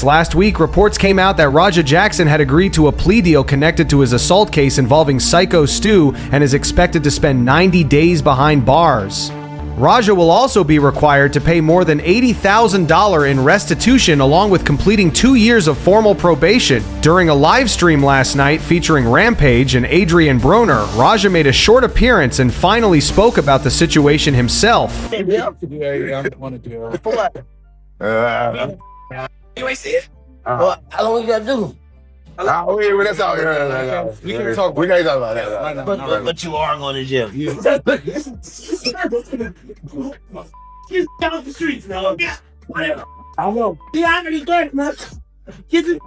Last week, reports came out that Raja Jackson had agreed to a plea deal connected to his assault case involving Psycho Stu and is expected to spend 90 days behind bars. Raja will also be required to pay more than $80,000 in restitution along with completing 2 years of formal probation. During a live stream last night featuring Rampage and Adrian Broner, Raja made a short appearance and finally spoke about the situation himself. Yeah, I want to do it. You ain't see it? Well, how long you gotta do? That's all. We can talk. We can't talk about that. But you are going to jail. Get off the streets now. Whatever. I will. The already good, man. Get it.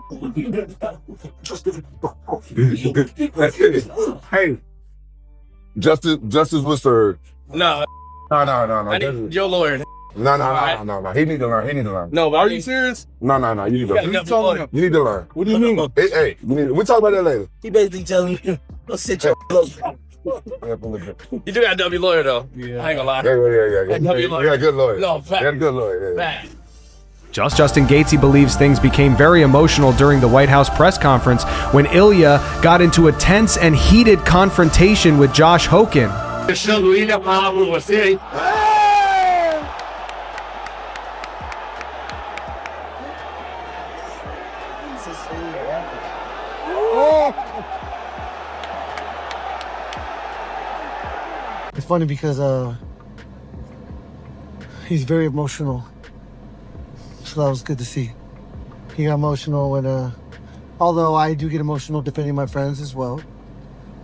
Hey, justice was served. No. No. Your lawyer. No. He need to learn. No, but are you serious? No. You need to learn. You need to learn. What do you mean? Hey, we'll talk about that later. He basically telling you, go sit your close. You do got a W lawyer though. Yeah. I ain't gonna lie. Yeah. You got a good lawyer. No, fact. You got a good lawyer. Yeah. Fact. Justin Gatesy believes things became very emotional during the White House press conference when Ilya got into a tense and heated confrontation with Josh Hogan. It's funny because he's very emotional, so that was good to see. He got emotional when, although I do get emotional defending my friends as well.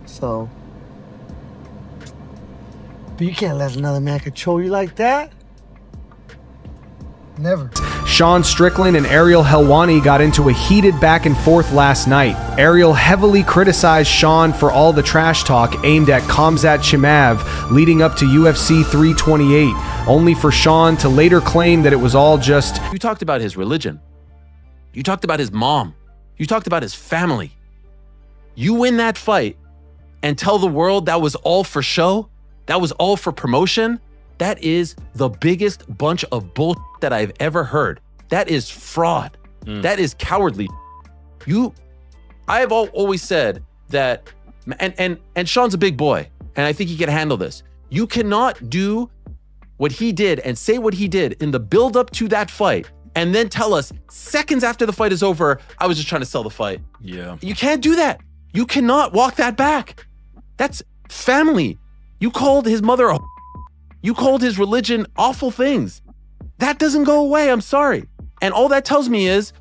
So, but you can't let another man control you like that. Never. Sean Strickland and Ariel Helwani got into a heated back and forth last night. Ariel heavily criticized Sean for all the trash talk aimed at Khamzat Chimaev leading up to UFC 328, only for Sean to later claim that it was all just... You talked about his religion. You talked about his mom. You talked about his family. You win that fight and tell the world that was all for show? That was all for promotion? That is the biggest bunch of bull that I've ever heard. That is fraud. That is cowardly. I have always said that, and Sean's a big boy, and I think he can handle this. You cannot do what he did and say what he did in the build up to that fight and then tell us seconds after the fight is over, I was just trying to sell the fight. Yeah. You can't do that. You cannot walk that back. That's family. You called his mother you called his religion awful things. That doesn't go away, I'm sorry. And all that tells me is,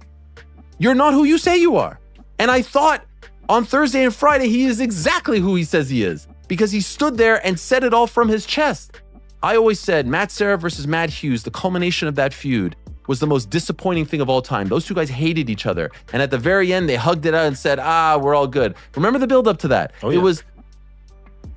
you're not who you say you are. And I thought on Thursday and Friday, he is exactly who he says he is, because he stood there and said it all from his chest. I always said Matt Serra versus Matt Hughes, the culmination of that feud, was the most disappointing thing of all time. Those two guys hated each other. And at the very end, they hugged it out and said, we're all good. Remember the build up to that? Oh, yeah. It was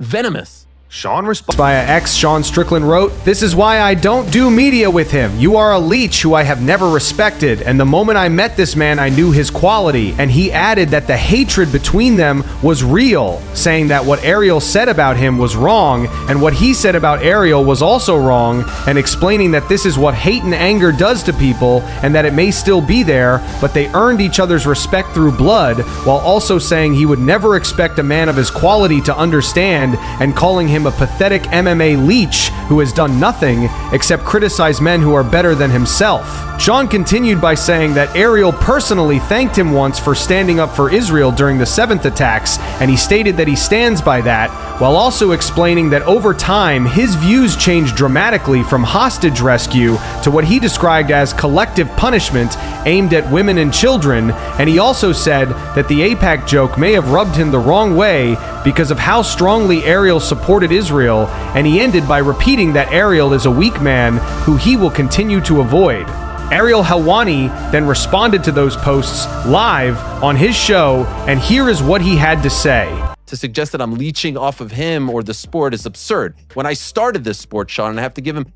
venomous. Sean responds via X. Sean Strickland wrote, "This is why I don't do media with him. You are a leech who I have never respected, and the moment I met this man, I knew his quality." And he added that the hatred between them was real, saying that what Ariel said about him was wrong, and what he said about Ariel was also wrong, and explaining that this is what hate and anger does to people, and that it may still be there, but they earned each other's respect through blood, while also saying he would never expect a man of his quality to understand, and calling him a pathetic MMA leech who has done nothing except criticize men who are better than himself. Sean continued by saying that Ariel personally thanked him once for standing up for Israel during the 7th attacks, and he stated that he stands by that, while also explaining that over time his views changed dramatically from hostage rescue to what he described as collective punishment aimed at women and children, and he also said that the AIPAC joke may have rubbed him the wrong way because of how strongly Ariel supported Israel, and he ended by repeating that Ariel is a weak man who he will continue to avoid. Ariel Helwani then responded to those posts live on his show, and here is what he had to say. To suggest that I'm leeching off of him or the sport is absurd. When I started this sport, Sean, and I have to give him,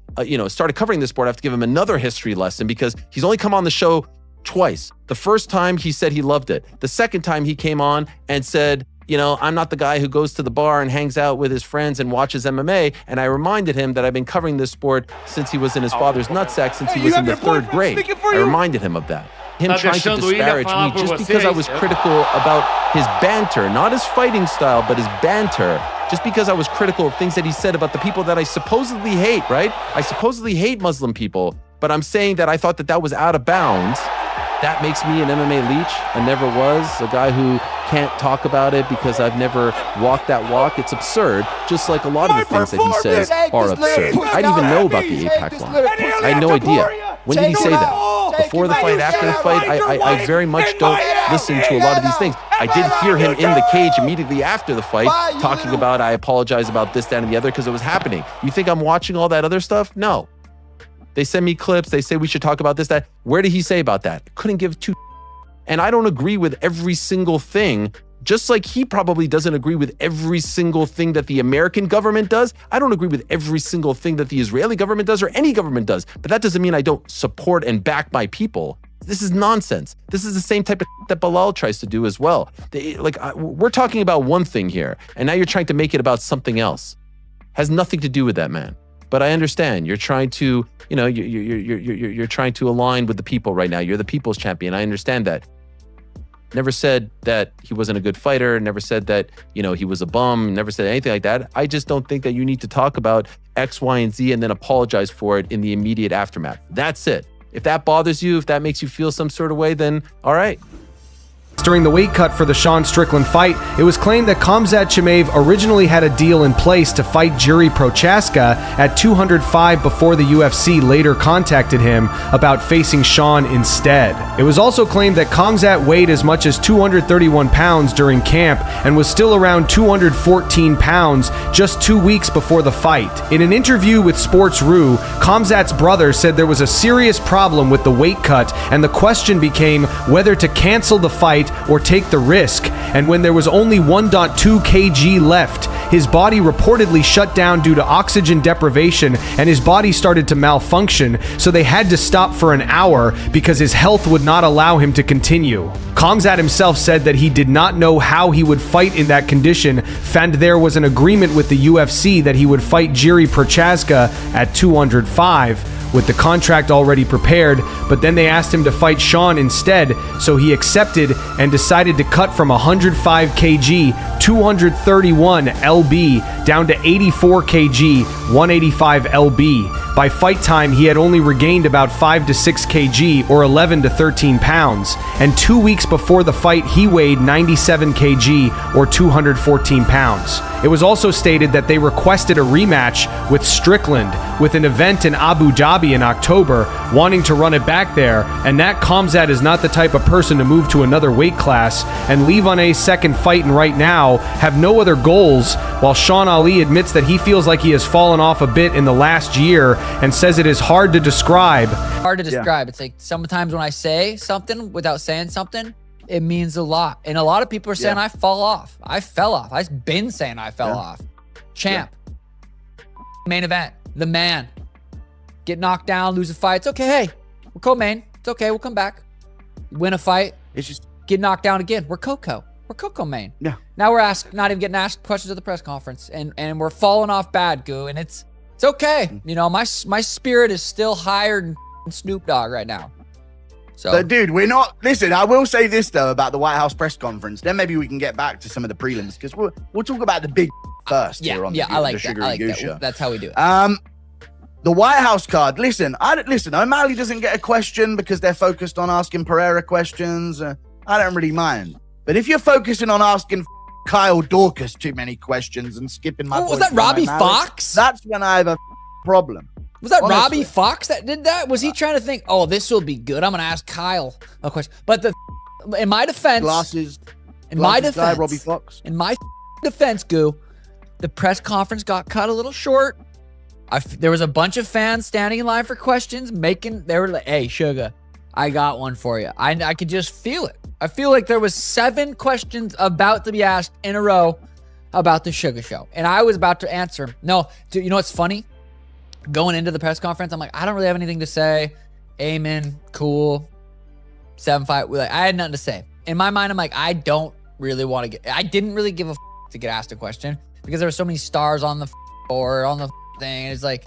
started covering this sport, I have to give him another history lesson because he's only come on the show twice. The first time he said he loved it. The second time he came on and said, I'm not the guy who goes to the bar and hangs out with his friends and watches MMA. And I reminded him that I've been covering this sport since he was in his father's nutsack, since he was in the 3rd grade. I reminded him of that. him trying to disparage me just because I was critical about his banter, not his fighting style, but his banter. Just because I was critical of things that he said about the people that I supposedly hate, right? I supposedly hate Muslim people, but I'm saying that I thought that that was out of bounds. That makes me an MMA leech. I never was. A guy who can't talk about it because I've never walked that walk. It's absurd, just like a lot of the things that he says are absurd. I didn't even know about the APAC line. I had no idea. When did he say that? Before the fight, after the fight? I very much don't listen to a lot of these things. I did hear him in the cage immediately after the fight talking about, I apologize about this, that, and the other because it was happening. You think I'm watching all that other stuff? No. They send me clips. They say we should talk about this, that. Where did he say about that? Couldn't give two. And I don't agree with every single thing, just like he probably doesn't agree with every single thing that the American government does. I don't agree with every single thing that the Israeli government does or any government does. But that doesn't mean I don't support and back my people. This is nonsense. This is the same type of that Bilal tries to do as well. We're talking about one thing here, and now you're trying to make it about something else. Has nothing to do with that, man. But I understand you're trying to, you're trying to align with the people right now. You're the people's champion. I understand that. Never said that he wasn't a good fighter. Never said that, he was a bum. Never said anything like that. I just don't think that you need to talk about X, Y, and Z and then apologize for it in the immediate aftermath. That's it. If that bothers you, if that makes you feel some sort of way, then all right. During the weight cut for the Sean Strickland fight, it was claimed that Khamzat Chimaev originally had a deal in place to fight Jiří Procházka at 205 before the UFC later contacted him about facing Sean instead. It was also claimed that Khamzat weighed as much as 231 pounds during camp and was still around 214 pounds just 2 weeks before the fight. In an interview with Sports.ru, Khamzat's brother said there was a serious problem with the weight cut and the question became whether to cancel the fight or take the risk, and when there was only 1.2 kg left, his body reportedly shut down due to oxygen deprivation and his body started to malfunction, so they had to stop for an hour because his health would not allow him to continue. Khamzat himself said that he did not know how he would fight in that condition, and there was an agreement with the UFC that he would fight Jiří Procházka at 205, with the contract already prepared, but then they asked him to fight Sean instead, so he accepted and decided to cut from 105 kg, 231 lb, down to 84 kg, 185 lb. By fight time, he had only regained about 5 to 6 kg, or 11 to 13 pounds, and 2 weeks before the fight, he weighed 97 kg, or 214 pounds. It was also stated that they requested a rematch with Strickland, with an event in Abu Dhabi in October, wanting to run it back there, and that Khamzat is not the type of person to move to another weight class and leave on a second fight and right now have no other goals, while Sean Ali admits that he feels like he has fallen off a bit in the last year and says it is hard to describe. Hard to describe. It's like sometimes when I say something without saying something, it means a lot. And a lot of people are saying I fall off. I fell off. I've been saying I fell off. Champ. Main event. The man. Get knocked down, lose a fight. It's okay. Hey, we're co-main. It's okay. We'll come back. Win a fight. It's just get knocked down again. We're Coco. We're Coco main. Yeah. Now we're not even getting asked questions at the press conference, and we're falling off bad, Goo. And it's okay. My spirit is still higher than Snoop Dogg right now. So, but dude, we're not. Listen, I will say this though about the White House press conference. Then maybe we can get back to some of the prelims because we'll talk about the big first. Yeah, here on I like the that. I like that. Show. That's how we do it. The White House card. Listen, O'Malley doesn't get a question because they're focused on asking Pereira questions. I don't really mind. But if you're focusing on asking Kyle Dorcas too many questions and skipping my was that Robbie Fox? That's when I have a problem. Was that Robbie Fox that did that? Was he trying to think, oh, this will be good, I'm going to ask Kyle a question? But in my defense, Robbie Fox. In my defense, Goo, the press conference got cut a little short. There was a bunch of fans standing in line for questions, they were like, hey, Sugar, I got one for you. I could just feel it. I feel like there was 7 questions about to be asked in a row about the Sugar Show. And I was about to answer. No, dude, you know what's funny? Going into the press conference, I'm like, I don't really have anything to say. Amen, cool. 7-5. I had nothing to say. In my mind, I'm like, I don't really want to I didn't really give a to get asked a question because there were so many stars on the board, on the thing. It's like,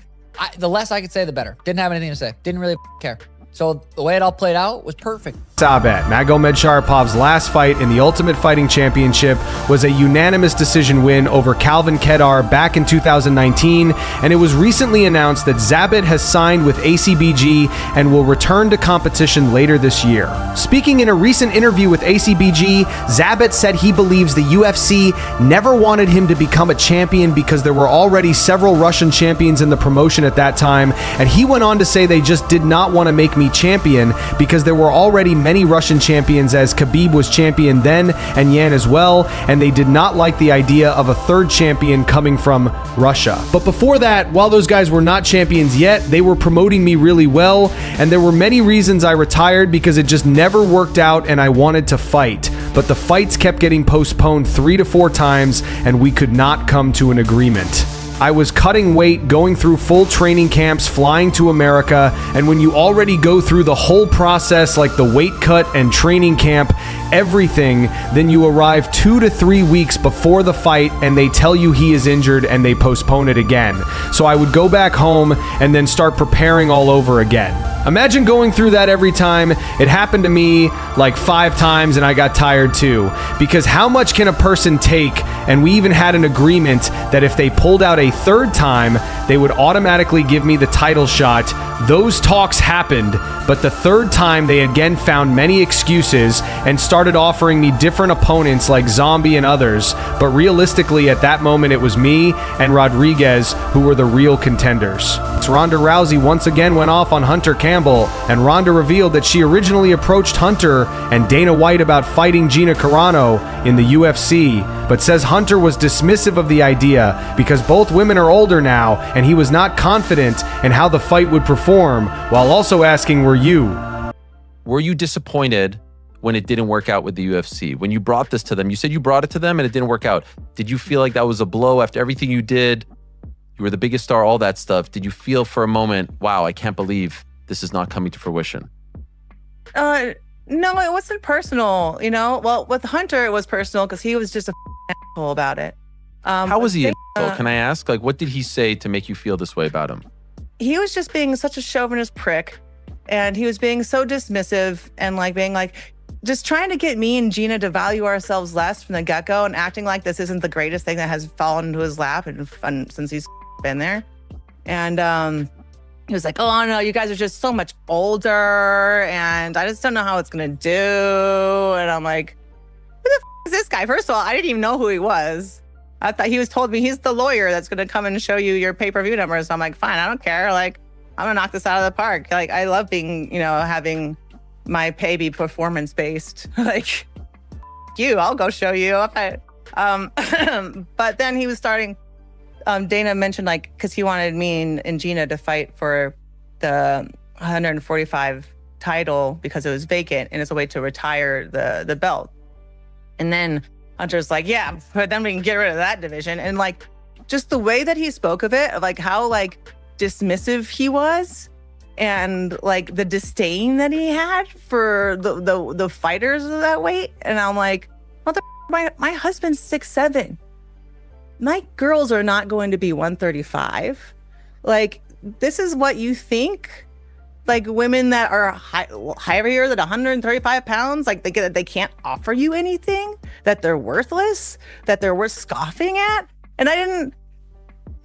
the less I could say, the better. Didn't have anything to say. Didn't really care. So the way it all played out was perfect. Zabit. Magomedsharapov's last fight in the Ultimate Fighting Championship was a unanimous decision win over Calvin Kedar back in 2019, and it was recently announced that Zabit has signed with ACBG and will return to competition later this year. Speaking in a recent interview with ACBG, Zabit said he believes the UFC never wanted him to become a champion because there were already several Russian champions in the promotion at that time, and he went on to say they just did not want to make me champion because there were already many Russian champions, as Khabib was champion then and Yan as well, and they did not like the idea of a third champion coming from Russia. But before that, while those guys were not champions yet, they were promoting me really well, and there were many reasons I retired because it just never worked out and I wanted to fight. But the fights kept getting postponed 3 to 4 times and we could not come to an agreement. I was cutting weight, going through full training camps, flying to America, and when you already go through the whole process, like the weight cut and training camp, everything, then you arrive 2 to 3 weeks before the fight and they tell you he is injured and they postpone it again. So I would go back home and then start preparing all over again. Imagine going through that every time. It happened to me like 5 times and I got tired too. Because how much can a person take? And we even had an agreement that if they pulled out a 3rd time, they would automatically give me the title shot. Those talks happened, but the 3rd time they again found many excuses and started offering me different opponents like Zombie and others. But realistically, at that moment, it was me and Rodriguez who were the real contenders. Ronda Rousey once again went off on Hunter Campbell, and Ronda revealed that she originally approached Hunter and Dana White about fighting Gina Carano in the UFC, but says Hunter was dismissive of the idea because both women are older now and he was not confident in how the fight would perform, while also asking, were you disappointed when it didn't work out with the UFC? When you brought this to them, you said you brought it to them and it didn't work out. Did you feel like that was a blow after everything you did? You were the biggest star, all that stuff. Did you feel for a moment, wow, I can't believe this is not coming to fruition? No, it wasn't personal, you know? Well, with Hunter, it was personal because he was just a asshole about it. How was he an asshole? Can I ask? Like, what did he say to make you feel this way about him? He was just being such a chauvinist prick. And he was being so dismissive and like being like, just trying to get me and Gina to value ourselves less from the get-go and acting like this isn't the greatest thing that has fallen into his lap and since he's been there. And he was like, oh no, you guys are just so much older and I just don't know how it's gonna do. And I'm like, who the is this guy? First of all, I didn't even know who he was. I thought he was told me he's the lawyer that's gonna come and show you your pay-per-view numbers. So I'm like, fine, I don't care. Like, I'm gonna knock this out of the park. Like, I love being, having my pay be performance-based. Like, I'll go show you. But then he was starting, Dana mentioned because he wanted me and Gina to fight for the 145 title because it was vacant and it's a way to retire the belt. And then Hunter's like, yeah, but then we can get rid of that division. And just the way that he spoke of it, of how dismissive he was and the disdain that he had for the fighters of that weight. And I'm like, my husband's 6'7". My girls are not going to be 135. This is what you think? Women that are heavier than 135 pounds, they can't offer you anything, that they're worthless, that they're worth scoffing at. And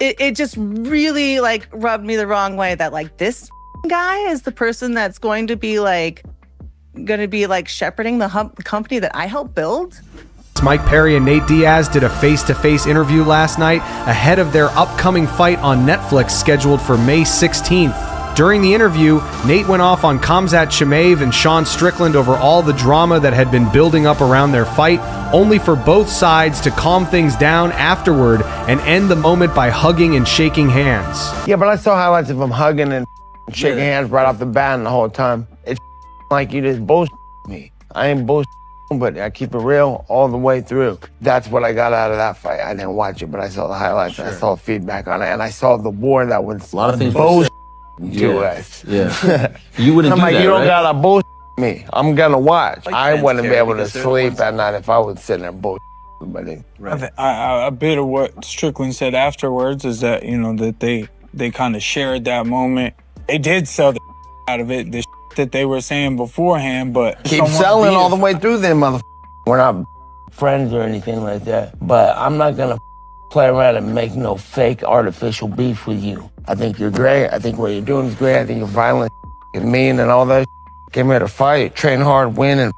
it just really rubbed me the wrong way that this guy is the person that's going to be shepherding the company that I helped build. Mike Perry and Nate Diaz did a face-to-face interview last night ahead of their upcoming fight on Netflix scheduled for May 16th. During the interview, Nate went off on Khamzat Chimaev and Sean Strickland over all the drama that had been building up around their fight, only for both sides to calm things down afterward and end the moment by hugging and shaking hands. Yeah, but I saw highlights of him hugging and shaking hands right off the bat and the whole time. It's like you just bullshit me. I ain't bullshit, but I keep it real all the way through. That's what I got out of that fight. I didn't watch it, but I saw the highlights. Sure. I saw feedback on it, and I saw the war that was a lot of things bullshit to us. Yeah. You wouldn't I'm do like, that, you don't right? gotta bullshit me. I'm gonna watch. I fans wouldn't be care able to because they're sleep at night if I was sitting there bullshit. Right. A bit of what Strickland said afterwards is that, that they kind of shared that moment. They did sell the out of it. The that they were saying beforehand, but Keep selling all the way through them, motherfucker. We're not friends or anything like that, but I'm not gonna play around and make no fake artificial beef with you. I think you're great. I think what you're doing is great. I think you're violent and mean and all that. Came here to fight, train hard, win, and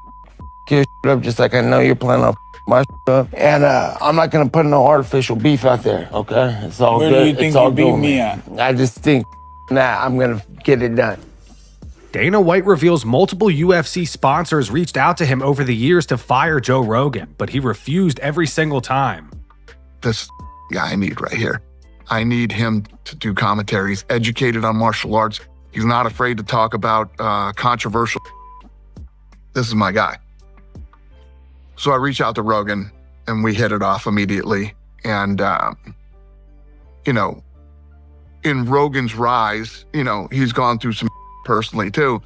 get your up just like I know you're planning on my up. And I'm not gonna put no artificial beef out there, okay? It's all where good. do you think it's all you beat good, me man. at? I just think, I'm gonna get it done. Dana White reveals multiple UFC sponsors reached out to him over the years to fire Joe Rogan, but he refused every single time. This guy I need right here. I need him to do commentary. He's educated on martial arts. He's not afraid to talk about controversial. This is my guy. So I reach out to Rogan and we hit it off immediately. And, you know, in Rogan's rise, you know, he's gone through some personally too,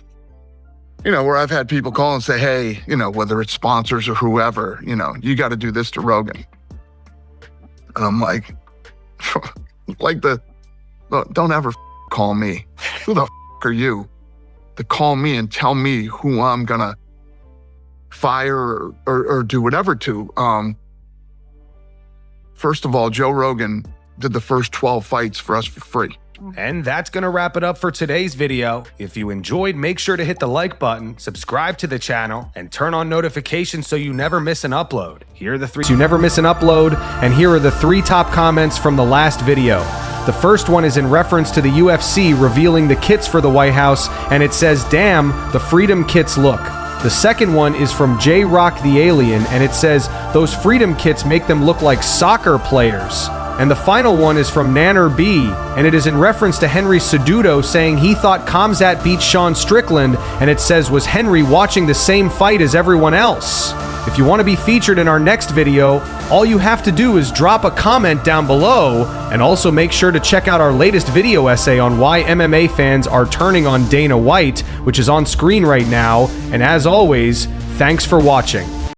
you know, where I've had people call and say, hey, you know, whether it's sponsors or whoever, you know, you got to do this to Rogan. And I'm like, don't ever call me. Who the are you to call me and tell me who I'm gonna fire or do whatever to? First of all, Joe Rogan did the first 12 fights for us for free. And that's gonna wrap it up for today's video. If you enjoyed, make sure to hit the like button, subscribe to the channel, and turn on notifications so you never miss an upload. Here are the three you never miss an upload, and here are the 3 top comments from the last video. The first one is in reference to the UFC revealing the kits for the White House, and it says, damn, the Freedom Kits look. The second one is from J-Rock the Alien, and it says, those Freedom Kits make them look like soccer players. And the final one is from Nanner B, and it is in reference to Henry Cejudo saying he thought Khamzat beat Sean Strickland, and it says, was Henry watching the same fight as everyone else? If you want to be featured in our next video, all you have to do is drop a comment down below, and also make sure to check out our latest video essay on why MMA fans are turning on Dana White, which is on screen right now. And as always, thanks for watching.